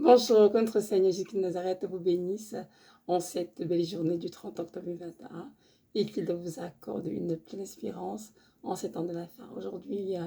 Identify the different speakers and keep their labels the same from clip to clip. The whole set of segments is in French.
Speaker 1: Bonjour, que notre Seigneur Jésus de Nazareth vous bénisse en cette belle journée du 30 octobre 2021 et qu'il vous accorde une pleine espérance en ces temps de la fin. Aujourd'hui,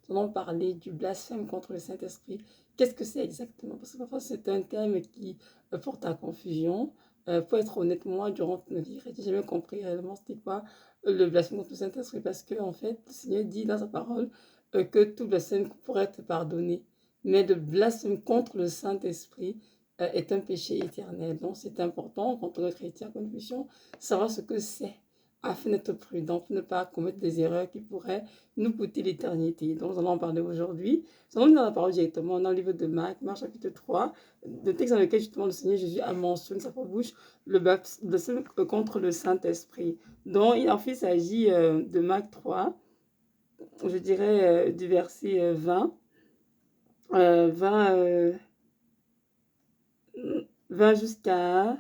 Speaker 1: nous allons parler du blasphème contre le Saint-Esprit. Qu'est-ce que c'est exactement? Parce que parfois, c'est un thème qui porte à confusion. Pour être honnête, moi, durant toute ma vie, je n'ai jamais compris réellement c'était quoi le blasphème contre le Saint-Esprit parce que, en fait, le Seigneur dit dans sa parole que tout blasphème pourrait être pardonné. Mais le blasphème contre le Saint-Esprit est un péché éternel. Donc c'est important, quand on est chrétien, comme mission, savoir ce que c'est, afin d'être prudent, pour ne pas commettre des erreurs qui pourraient nous coûter l'éternité. Donc nous allons en parler aujourd'hui. Nous allons lire dans la parole directement dans le livre de Marc, Marc chapitre 3, le texte dans lequel justement le Seigneur Jésus a mentionné sa bouche le blasphème contre le Saint-Esprit. Donc en fait il s'agit de Marc 3, je dirais du verset 20. 20, 20 jusqu'à...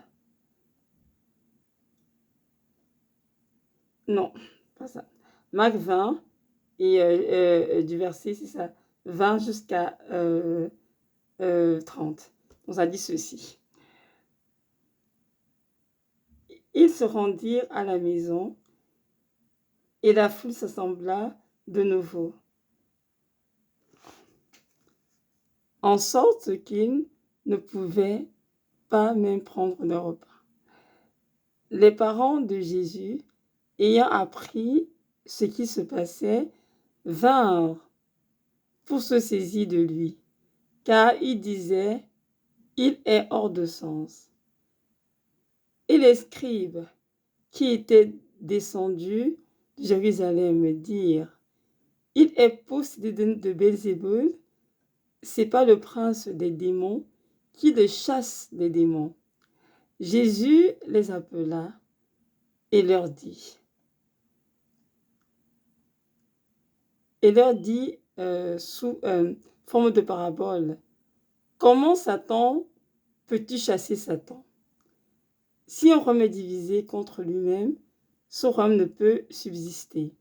Speaker 1: Non, pas ça. Marc 20 et du verset, c'est ça, 20 jusqu'à 30. Donc ça dit ceci. Ils se rendirent à la maison et la foule s'assembla de nouveau, en sorte qu'ils ne pouvaient pas même prendre leur repas. Les parents de Jésus, ayant appris ce qui se passait, vinrent pour se saisir de lui, car ils disaient, il est hors de sens. Et les scribes qui étaient descendus de Jérusalem dirent, il est possédé de Belzébul, c'est pas le prince des démons qui le chasse des démons. Jésus les appela et leur dit, sous forme de parabole, comment Satan peut-il chasser Satan? Si un royaume est divisé contre lui-même, ce royaume ne peut subsister.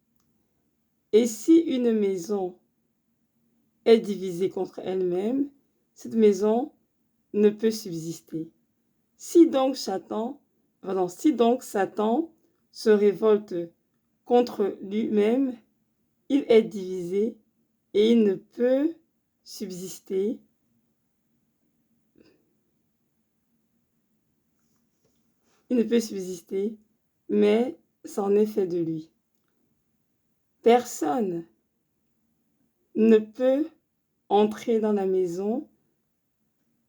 Speaker 1: Et si une maison est divisée contre elle-même, cette maison ne peut subsister. Si donc Satan se révolte contre lui-même, il est divisé et il ne peut subsister. Il ne peut subsister, mais c'en est fait de lui. Personne ne peut entrer dans la maison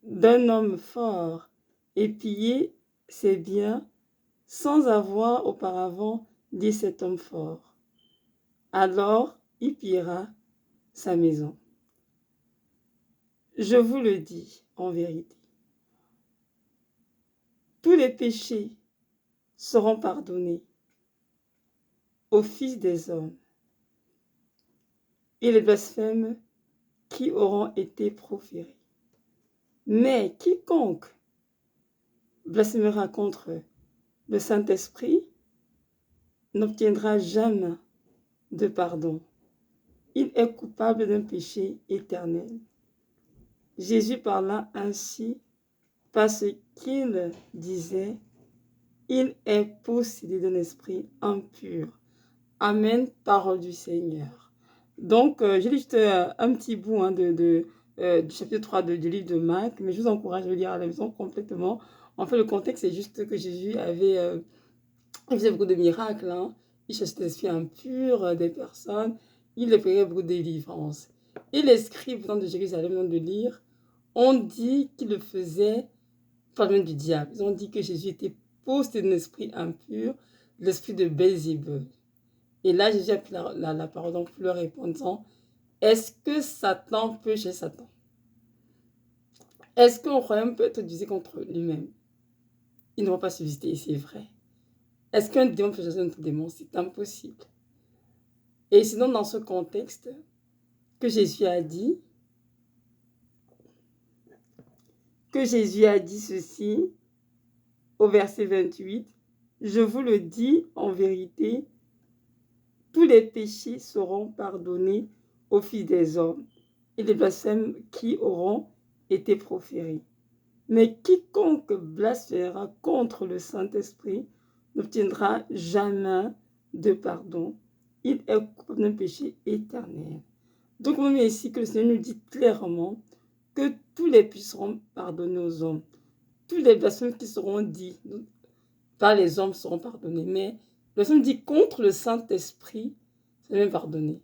Speaker 1: d'un homme fort et piller ses biens sans avoir auparavant dit cet homme fort. Alors il pillera sa maison. Je vous le dis en vérité, tous les péchés seront pardonnés aux fils des hommes et les blasphèmes qui auront été proférés. Mais quiconque blasphémera contre le Saint-Esprit n'obtiendra jamais de pardon. Il est coupable d'un péché éternel. Jésus parla ainsi parce qu'il disait, il est possédé d'un esprit impur. Amen, parole du Seigneur. Donc, j'ai lu juste un petit bout du chapitre 3 du livre de Marc, mais je vous encourage à le lire à la maison complètement. En fait, le contexte, c'est juste que Jésus il faisait beaucoup de miracles. Il chassait des esprits impurs des personnes. Il préparait beaucoup de délivrances. Et les scribes de Jérusalem, venant de lire, ont dit qu'il le faisait par le même du diable. Ils ont dit que Jésus était possédé d'un esprit impur, l'esprit de Belzébul. Et là, Jésus a pris la parole donc pour leur répondant, est-ce que Satan peut chasser Satan? Est-ce qu'un royaume peut être divisé contre lui-même? Il ne va pas subsister, et c'est vrai. Est-ce qu'un démon peut chasser un autre démon? C'est impossible. Et sinon, dans ce contexte, que Jésus a dit ceci au verset 28, je vous le dis en vérité, tous les péchés seront pardonnés aux fils des hommes et les blasphèmes qui auront été proférés. Mais quiconque blasphémera contre le Saint-Esprit n'obtiendra jamais de pardon. Il est coupable d'un péché éternel. Donc, on met ici que le Seigneur nous dit clairement que tous les péchés seront pardonnés aux hommes. Tous les blasphèmes qui seront dits par les hommes seront pardonnés. Mais le Seigneur dit contre le Saint-Esprit, c'est même pardonné.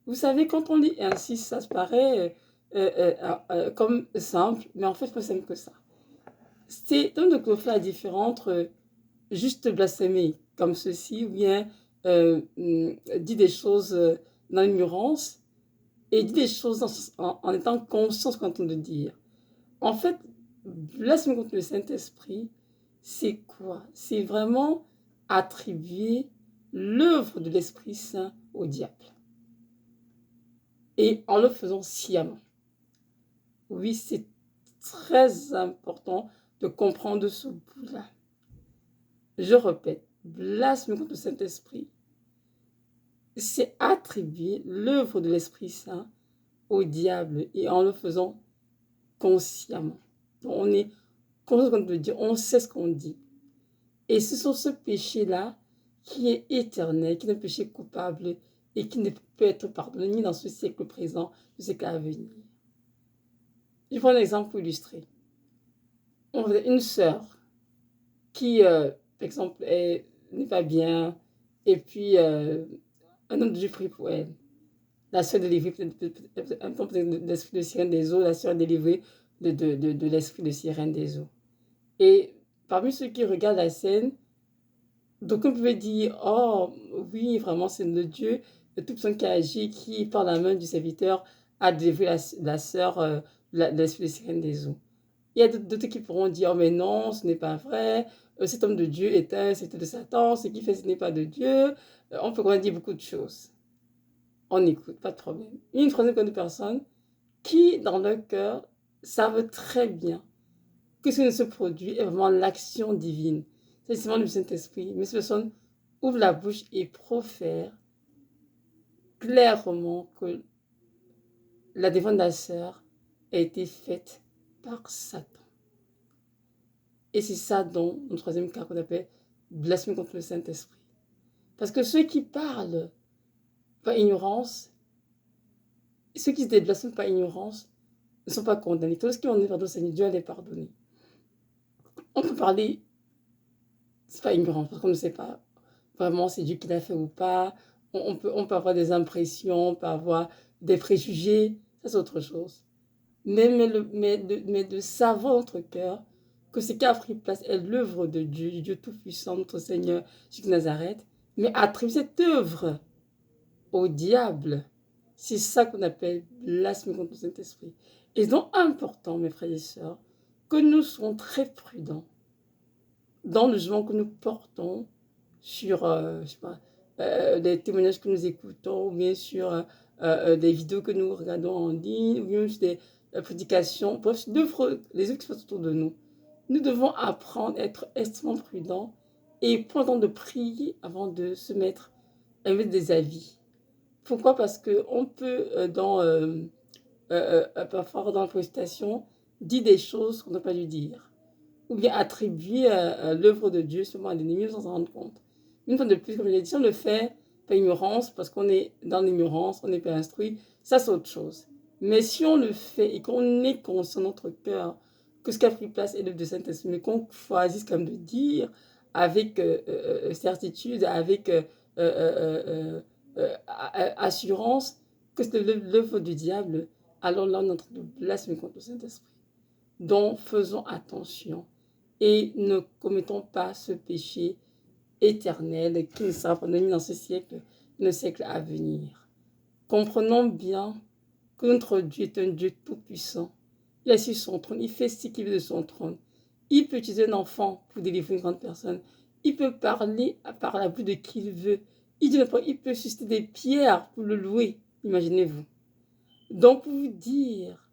Speaker 1: Vous savez, quand on lit ainsi, ça se paraît comme simple, mais en fait, c'est pas simple que ça. C'est donc de faire la différence entre juste blasphémer comme ceci, ou bien dit des choses dans l'ignorance, et dit des choses en étant conscient de ce qu'on est en train de dire. En fait, blasphémer contre le Saint-Esprit, c'est quoi? C'est vraiment attribuer l'œuvre de l'Esprit Saint au diable. Et en le faisant sciemment. Oui, c'est très important de comprendre ce bout-là. Je répète, blasphème contre le Saint-Esprit, c'est attribuer l'œuvre de l'Esprit Saint au diable et en le faisant consciemment. Donc on est conscient de ce qu'on veut dire, on sait ce qu'on dit. Et ce sont ce péché-là qui est éternel, qui est un péché coupable et qui ne peut être pardonné ni dans ce siècle présent, ni ce siècle à venir. Je prends un exemple pour illustrer. On a une sœur qui, par exemple, n'est pas bien, et puis un homme de Dieu prie pour elle. La sœur délivrée un peu de l'esprit de sirène des eaux, la sœur délivrée de l'esprit de sirène des eaux. Et parmi ceux qui regardent la scène, d'aucuns pouvaient dire, oh oui, vraiment c'est de Dieu, toute personne qui agit, qui par la main du serviteur a délivré la sœur de l'esprit de sirène des eaux. Il y a d'autres qui pourront dire, mais non, ce n'est pas vrai, cet homme de Dieu est un serviteur de Satan, ce qu'il fait, ce n'est pas de Dieu. On peut dire beaucoup de choses. On écoute, pas de problème. Une troisième de personnes qui, dans leur cœur, savent très bien que ce qui se produit est vraiment l'action divine. C'est seulement le Saint-Esprit. Mais ces personnes ouvrent la bouche et profèrent clairement que la défense de la sœur a été faite par Satan. Et c'est ça dont le troisième cas qu'on appelle blasphème contre le Saint-Esprit. Parce que ceux qui parlent par ignorance, ceux qui se blasphèment par ignorance, ne sont pas condamnés. Tous ceux qui ont été pardonnés au Seigneur, Dieu a les pardonner. On peut parler, c'est pas ignorance, parce qu'on ne sait pas vraiment c'est Dieu qui l'a fait ou pas. On peut avoir des impressions, on peut avoir des préjugés, ça c'est autre chose. Mais de savoir dans notre cœur que ce qui a pris place est l'œuvre de Dieu, du Dieu Tout-Puissant, notre Seigneur Jésus de Nazareth, mais attribuer cette œuvre au diable, c'est ça qu'on appelle blasphème contre le Saint-Esprit. Et c'est donc important, mes frères et sœurs, que nous soyons très prudents dans le jugement que nous portons sur des témoignages que nous écoutons, ou bien sur des vidéos que nous regardons en ligne, ou bien sur des prédications, bref, les œuvres qui se passent autour de nous. Nous devons apprendre à être extrêmement prudents et prendre le temps de prier avant de se mettre à mettre des avis. Pourquoi? Parce qu'on peut, parfois dans la prestation, dire des choses qu'on n'a pas dû dire. Ou bien attribuer l'œuvre de Dieu seulement à l'ennemi sans s'en rendre compte. Une fois de plus, comme je l'ai dit, on le fait par ignorance, parce qu'on est dans l'ignorance, on n'est pas instruit, ça c'est autre chose. Mais si on le fait et qu'on est conscient dans notre cœur que ce qui a pris place est l'œuvre de Saint-Esprit, mais qu'on choisisse comme de dire avec certitude, avec assurance que c'est l'œuvre du diable, alors là on est en train de blasphémer contre le Saint-Esprit. Donc faisons attention et ne commettons pas ce péché éternel qui ne sera pas donné dans ce siècle, le siècle à venir. Comprenons bien que notre Dieu est un Dieu tout-puissant. Il est sur son trône, il fait ce qu'il veut de son trône. Il peut utiliser un enfant pour délivrer une grande personne. Il peut parler par la bouche de qui il veut. Il peut susciter des pierres pour le louer, imaginez-vous. Donc, pour vous dire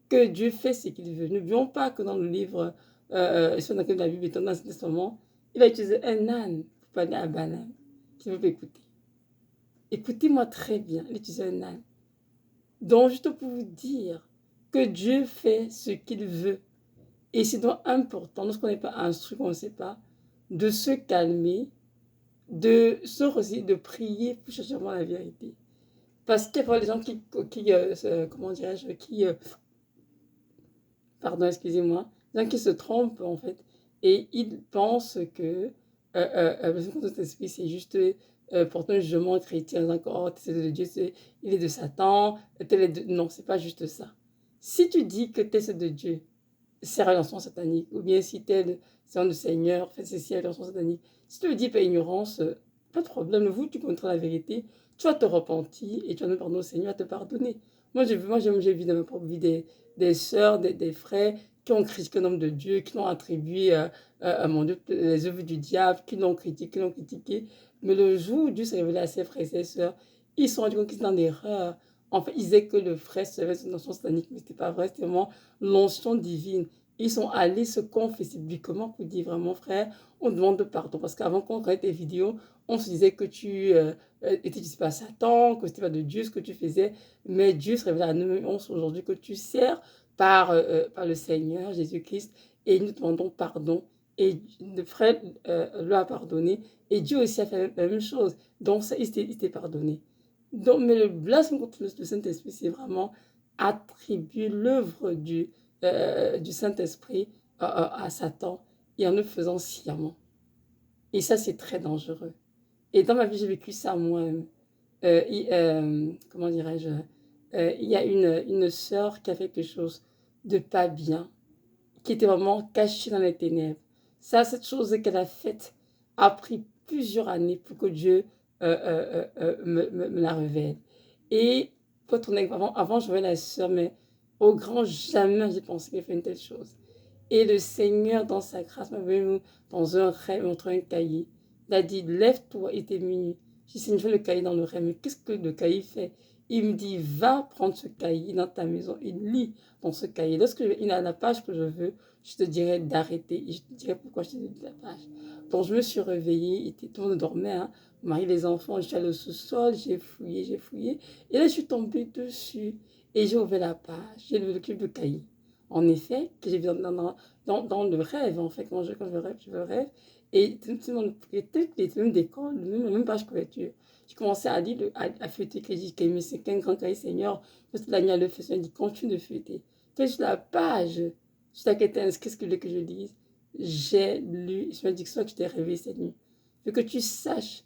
Speaker 1: que Dieu fait ce qu'il veut, n'oublions pas que dans le livre, sur lequel la Bible est dans l'Ancien Testament, il a utilisé un âne pour parler à Balaam, qui veut écouter. Écoutez-moi très bien, il a utilisé un âne. Donc, juste pour vous dire que Dieu fait ce qu'il veut Et c'est donc important, lorsqu'on n'est pas instruit, qu'on ne sait pas, de se calmer, de se aussi de prier pour chercher vraiment la vérité. Parce qu'il y a des gens comment dirais-je, pardon, excusez-moi, des gens qui se trompent en fait, et ils pensent que le Saint-Esprit, c'est juste porter un jugement chrétien, d'accord, c'est de Dieu, il est de Satan, tel est de... Non, c'est pas juste ça. Si tu dis que tu es de Dieu, c'est relation satanique, ou bien si tel c'est un de Seigneur, fait c'est relation satanique. Si tu le dis par ignorance, pas de problème, vous, tu connaîtras la vérité, tu vas te repentir et tu vas demander pardon au Seigneur à te pardonner. J'ai vu dans ma propre vie des sœurs, des frères qui ont critiqué un homme de Dieu, qui l'ont attribué à mon Dieu, les œuvres du diable, qui l'ont critiqué. Mais le jour où Dieu s'est révélé à ses frères et ses sœurs, ils se sont rendus compte qu'ils étaient dans l'erreur. En fait, ils disaient que le frère serait une notion satanique, mais ce n'était pas vrai, c'était vraiment l'onction divine. Ils sont allés se confesser publiquement pour dire vraiment, frère, on demande pardon. Parce qu'avant qu'on regarde tes vidéos, on se disait que tu étais pas Satan, que c'était pas de Dieu ce que tu faisais. Mais Dieu se révèle à nous aujourd'hui que tu sers par le Seigneur Jésus-Christ. Et nous demandons pardon. Et le frère lui a pardonné. Et Dieu aussi a fait la même chose. Donc, ça, il s'était pardonné. Donc, mais le blasphème contre le Saint-Esprit, c'est vraiment attribuer l'œuvre du Saint-Esprit à Satan et en le faisant sciemment. Et ça, c'est très dangereux. Et dans ma vie, j'ai vécu ça moi-même. Comment dirais-je, il y a une sœur qui a fait quelque chose de pas bien, qui était vraiment cachée dans les ténèbres. Ça, cette chose qu'elle a faite a pris plusieurs années pour que Dieu me la révèle. Et quand on est avant, je voyais la sœur, mais au grand jamais j'ai pensé qu'elle fait une telle chose. Et le Seigneur, dans sa grâce, m'a venu dans un rêve, montré un cahier. Il a dit, lève-toi et t'es muni. J'ai dit, Seigneur, je fais le cahier dans le rêve. Mais qu'est-ce que le cahier fait? Il me dit, va prendre ce cahier dans ta maison et lis dans ce cahier. Lorsque il a la page que je veux, je te dirai d'arrêter et je te dirai pourquoi je te dis la page. Donc je me suis réveillée, tout le monde dormait, hein. Marie, les enfants, je suis allée au sous-sol, j'ai fouillé. Et là, je suis tombée dessus et j'ai ouvert la page, j'ai le cahier. En effet, que j'ai vu dans le rêve, en fait, quand je rêve, et tout le monde, les mêmes décors, la même page couverture. J'ai commencé à lire, à feuilleter, que j'ai dit, mais c'est qu'un grand cahier, Seigneur, parce que la nuit, le fait, il dit, continue de feuilleter. Fais sur la page, sur laquelle était inscrit ce que je lise. J'ai lu, je me dis que soit que je t'ai réveillé cette nuit. Faut que tu saches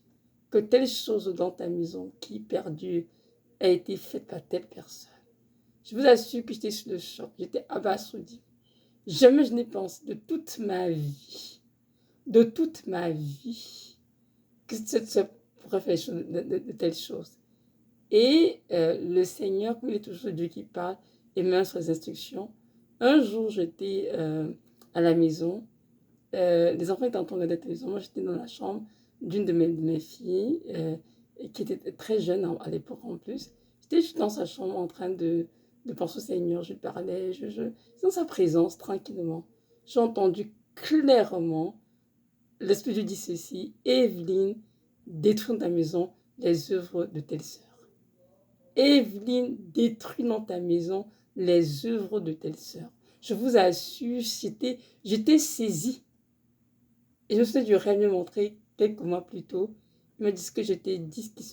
Speaker 1: que telle chose dans ta maison qui perdure a été faite par telle personne. Je vous assure que j'étais sur le choc, j'étais abasourdie. Jamais je n'ai pensé de toute ma vie, que ça pourrait faire de telles choses. Et le Seigneur, comme il est toujours Dieu qui parle, et même sur les instructions, un jour j'étais à la maison, les enfants étaient en train de regarder la télévision, moi j'étais dans la chambre d'une de mes filles, qui était très jeune à l'époque en plus. J'étais juste dans sa chambre en train de penser au Seigneur, je lui parlais, dans sa présence, tranquillement. J'ai entendu clairement l'Esprit de Dieu dit ceci, Evelyne, détruis dans ta maison les œuvres de telle sœur. Evelyne, détruis dans ta maison les œuvres de telle sœur. Je vous assure, j'étais saisie. Et je me suis du rêve me montrer quelques mois plus tôt. Il m'a dit ce que j'étais dit,